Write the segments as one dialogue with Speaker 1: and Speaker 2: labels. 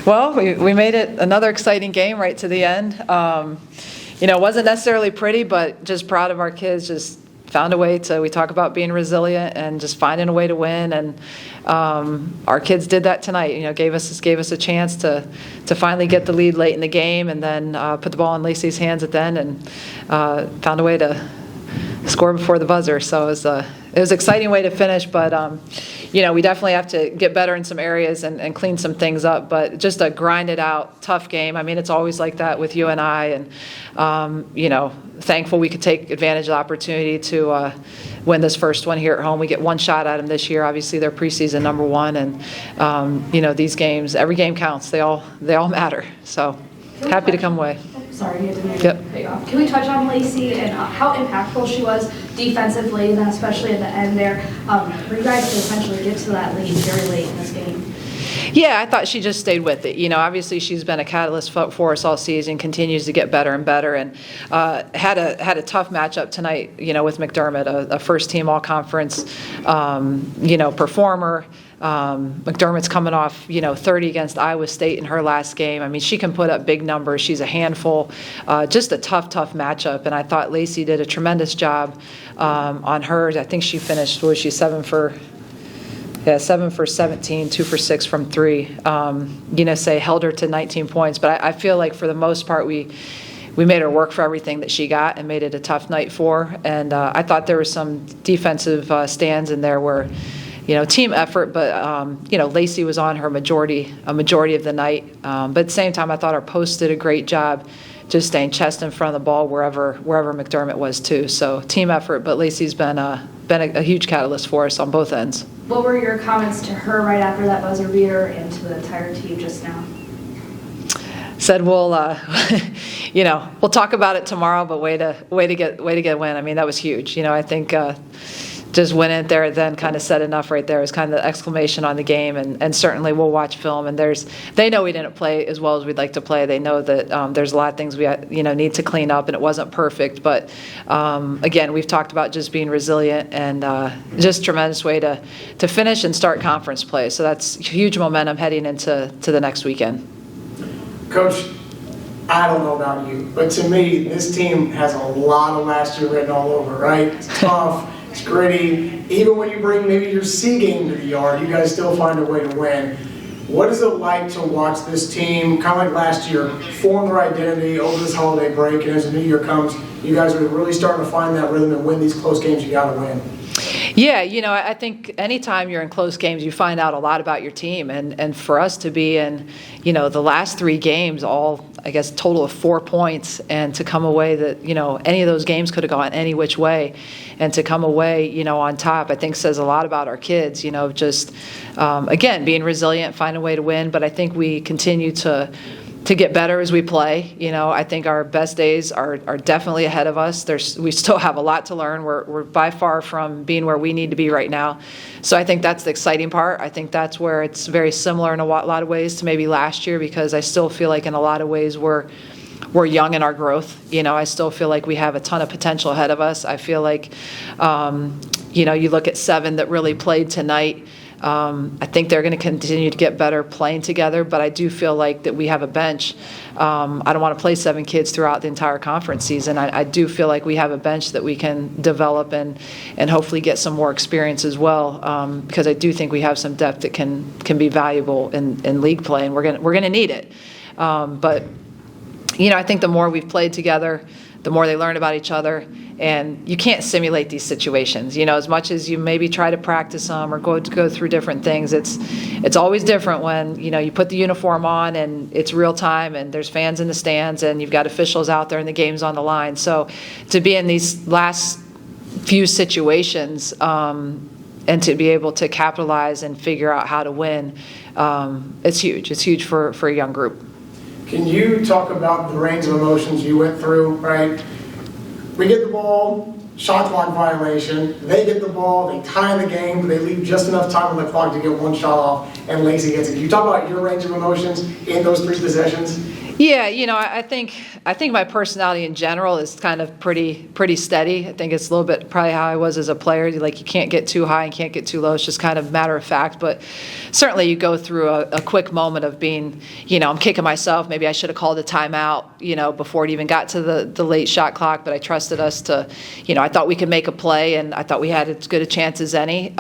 Speaker 1: Well, we made it another exciting game right to the end. It wasn't necessarily pretty, but just proud of our kids. Just found a way to. We talk about being resilient and just finding a way to win, and our kids did that tonight. Gave us a chance to finally get the lead late in the game, and then put the ball in Lacy's hands at the end, and found a way to score before the buzzer. So it was an exciting way to finish, but we definitely have to get better in some areas and clean some things up. But just a grinded out, tough game. I mean, it's always like that with you and I, and thankful we could take advantage of the opportunity to win this first one here at home. We get one shot at them this year. Obviously, they're preseason number one, and these games, every game counts. They all matter. So happy to come away.
Speaker 2: Sorry, I didn't mean to cut you off. Can we touch on Lacy and how impactful she was defensively, and then especially at the end there, for you guys to essentially get to that lead very late in this game?
Speaker 1: Yeah, I thought she just stayed with it. Obviously she's been a catalyst for us all season, continues to get better and better, and had a tough matchup tonight, with McDermott, a first-team all-conference, performer. McDermott's coming off, 30 against Iowa State in her last game. I mean, she can put up big numbers. She's a handful. Just a tough matchup. And I thought Lacy did a tremendous job on hers. I think she finished, 7 for 17, 2 for 6 from 3. Held her to 19 points. But I feel like for the most part we made her work for everything that she got and made it a tough night for her. And I thought there were some defensive stands in there where, team effort, but Lacy was on her a majority of the night. But at the same time, I thought our post did a great job, just staying chest in front of the ball wherever McDermott was too. So team effort, but Lacy's been a huge catalyst for us on both ends.
Speaker 2: What were your comments to her right after that buzzer beater and to the entire team just now?
Speaker 1: Said we'll talk about it tomorrow, but way to get a win. I mean, that was huge. I think. Just went in there, then kind of said enough right there. It was kind of the exclamation on the game, and certainly we'll watch film. And they know we didn't play as well as we'd like to play. They know that there's a lot of things we need to clean up, and it wasn't perfect. But again, we've talked about just being resilient and just tremendous way to finish and start conference play. So that's huge momentum heading into the next weekend.
Speaker 3: Coach, I don't know about you, but to me, this team has a lot of last year written all over, right? It's tough. It's gritty. Even when you bring maybe your C game to the yard, you guys still find a way to win. What is it like to watch this team, kind of like last year, form their identity over this holiday break, and as the new year comes, you guys are really starting to find that rhythm and win these close games you got to win?
Speaker 1: Yeah, I think anytime you're in close games, you find out a lot about your team. And for us to be in, the last 3 games, all, I guess, total of 4 points, and to come away that, any of those games could have gone any which way, and to come away, on top, I think says a lot about our kids, just, again, being resilient, find a way to win. But I think we continue to get better as we play. I think our best days are definitely ahead of us. We still have a lot to learn. We're by far from being where we need to be right now. So I think that's the exciting part. I think that's where it's very similar in a lot of ways to maybe last year, because I still feel like in a lot of ways we're young in our growth. I still feel like we have a ton of potential ahead of us. I feel like, you look at 7 that really played tonight. I think they're going to continue to get better playing together, but I do feel like that we have a bench. I don't want to play 7 kids throughout the entire conference season. I do feel like we have a bench that we can develop and hopefully get some more experience as well, because I do think we have some depth that can be valuable in league play, and we're going to need it. But I think the more we've played together, the more they learn about each other. And you can't simulate these situations, as much as you maybe try to practice them or go through different things. It's always different when, you put the uniform on and it's real time and there's fans in the stands and you've got officials out there and the game's on the line. So to be in these last few situations and to be able to capitalize and figure out how to win, it's huge. It's huge for a young group.
Speaker 3: Can you talk about the range of emotions you went through, right? We get the ball, shot clock violation. They get the ball, they tie the game, but they leave just enough time on the clock to get one shot off, and Lacy gets it. Can you talk about your range of emotions in those 3 possessions?
Speaker 1: Yeah, I think my personality in general is kind of pretty steady. I think it's a little bit probably how I was as a player. Like, you can't get too high and can't get too low. It's just kind of matter of fact. But certainly you go through a quick moment of being, I'm kicking myself. Maybe I should have called a timeout, before it even got to the late shot clock. But I trusted us to, I thought we could make a play, and I thought we had as good a chance as any.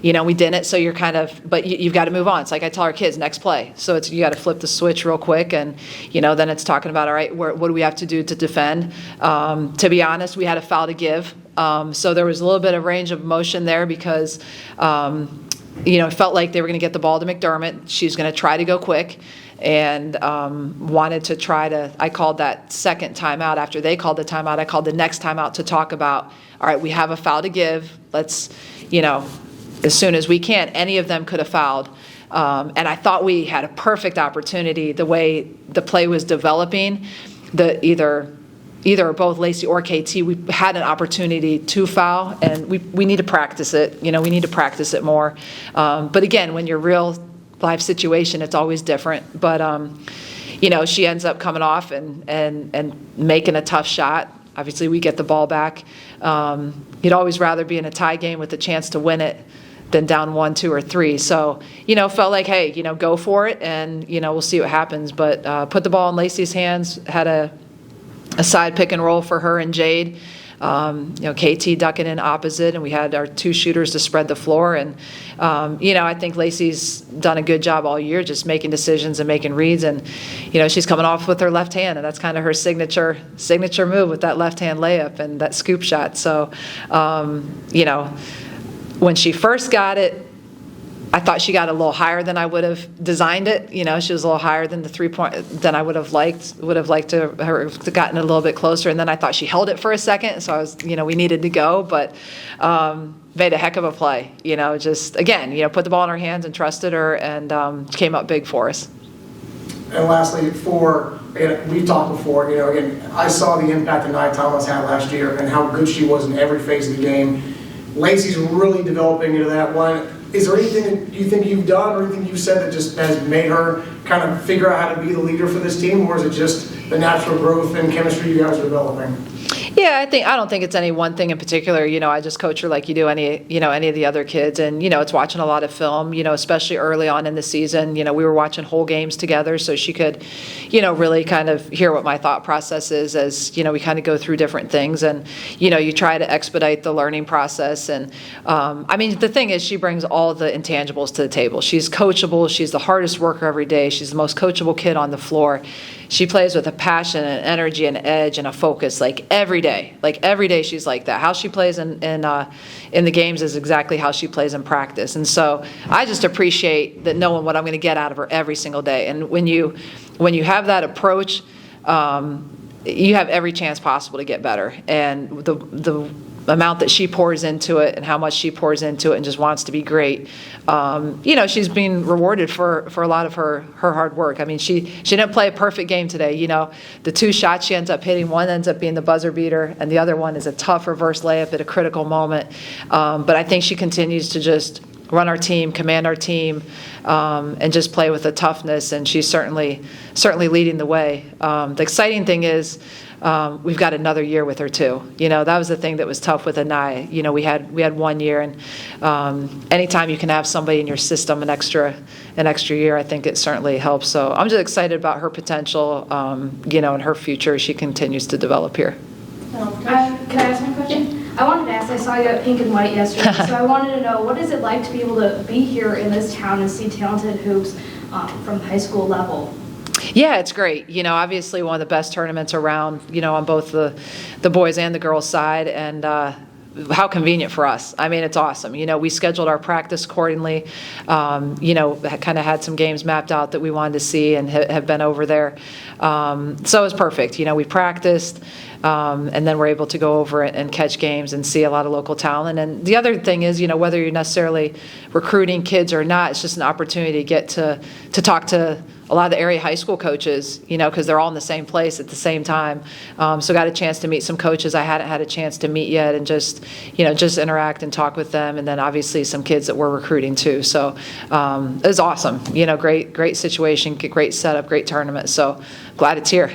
Speaker 1: We didn't, so you're kind of, but you've got to move on. It's like I tell our kids, next play. So you got to flip the switch real quick, and then it's talking about, all right, what do we have to do to defend? To be honest, we had a foul to give, so there was a little bit of range of motion there because, it felt like they were going to get the ball to McDermott. She's going to try to go quick. And wanted to try to, I called that second timeout after they called the timeout. I called the next timeout to talk about, all right, we have a foul to give. Let's, as soon as we can, any of them could have fouled. And I thought we had a perfect opportunity the way the play was developing. Either or both Lacy or KT, we had an opportunity to foul, and we need to practice it. We need to practice it more. But again, when you're real life situation, it's always different. But she ends up coming off and making a tough shot. Obviously, we get the ball back. You'd always rather be in a tie game with a chance to win it than down 1, 2, or 3. So, felt like, hey, go for it, and we'll see what happens. But put the ball in Lacy's hands. Had a side pick and roll for her and Jade. KT ducking in opposite, and we had our 2 shooters to spread the floor. And, I think Lacy's done a good job all year just making decisions and making reads. And, she's coming off with her left hand, and that's kind of her signature move with that left hand layup and that scoop shot. So, when she first got it, I thought she got a little higher than I would have designed it. She was a little higher than the 3-point than I would have liked. Would have liked to have gotten a little bit closer. And then I thought she held it for a second, so I was, we needed to go, but made a heck of a play. Just again, put the ball in her hands and trusted her, and came up big for us.
Speaker 3: And lastly, we've talked before. Again, I saw the impact that Nia Thomas had last year and how good she was in every phase of the game. Lacy's really developing into that one. Is there anything that you think you've done or anything you've said that just has made her kind of figure out how to be the leader for this team, or is it just the natural growth and chemistry you guys are developing?
Speaker 1: Yeah, I don't think it's any one thing in particular. I just coach her like you do any of the other kids, and it's watching a lot of film. Especially early on in the season. We were watching whole games together, so she could, really kind of hear what my thought process is as we kind of go through different things, and you try to expedite the learning process. And the thing is, she brings all the intangibles to the table. She's coachable. She's the hardest worker every day. She's the most coachable kid on the floor. She plays with a passion and energy and edge and a focus like every day. Like every day she's like that. How she plays in the games is exactly how she plays in practice. And so I just appreciate that knowing what I'm going to get out of her every single day. And when you have that approach, you have every chance possible to get better. And the amount that she pours into it and how much she pours into it and just wants to be great, she's being rewarded for a lot of her hard work. She didn't play a perfect game today. The 2 shots she ends up hitting, one ends up being the buzzer beater, and the other one is a tough reverse layup at a critical moment. But I think she continues to just run our team, command our team, and just play with a toughness, and she's certainly leading the way. The exciting thing is, we've got another year with her too. That was the thing that was tough with Anaya. We had 1 year, and anytime you can have somebody in your system an extra year, I think it certainly helps. So I'm just excited about her potential, and her future as she continues to develop here.
Speaker 2: Can I ask one question? I wanted to ask, I saw you at Pink and White yesterday, so I wanted to know, what is it like to be able to be here in this town and see talented hoops from the high school level?
Speaker 1: Yeah, it's great. Obviously one of the best tournaments around, on both the boys and the girls side, and how convenient for us. It's awesome. We scheduled our practice accordingly. Kind of had some games mapped out that we wanted to see and have been over there. So it was perfect. We practiced. and then we're able to go over and catch games and see a lot of local talent. And the other thing is, whether you're necessarily recruiting kids or not, it's just an opportunity to get to talk to a lot of the area high school coaches, because they're all in the same place at the same time. So got a chance to meet some coaches I hadn't had a chance to meet yet, and just interact and talk with them. And then obviously some kids that we're recruiting too. So it was awesome. Great situation, great setup, great tournament. So glad it's here.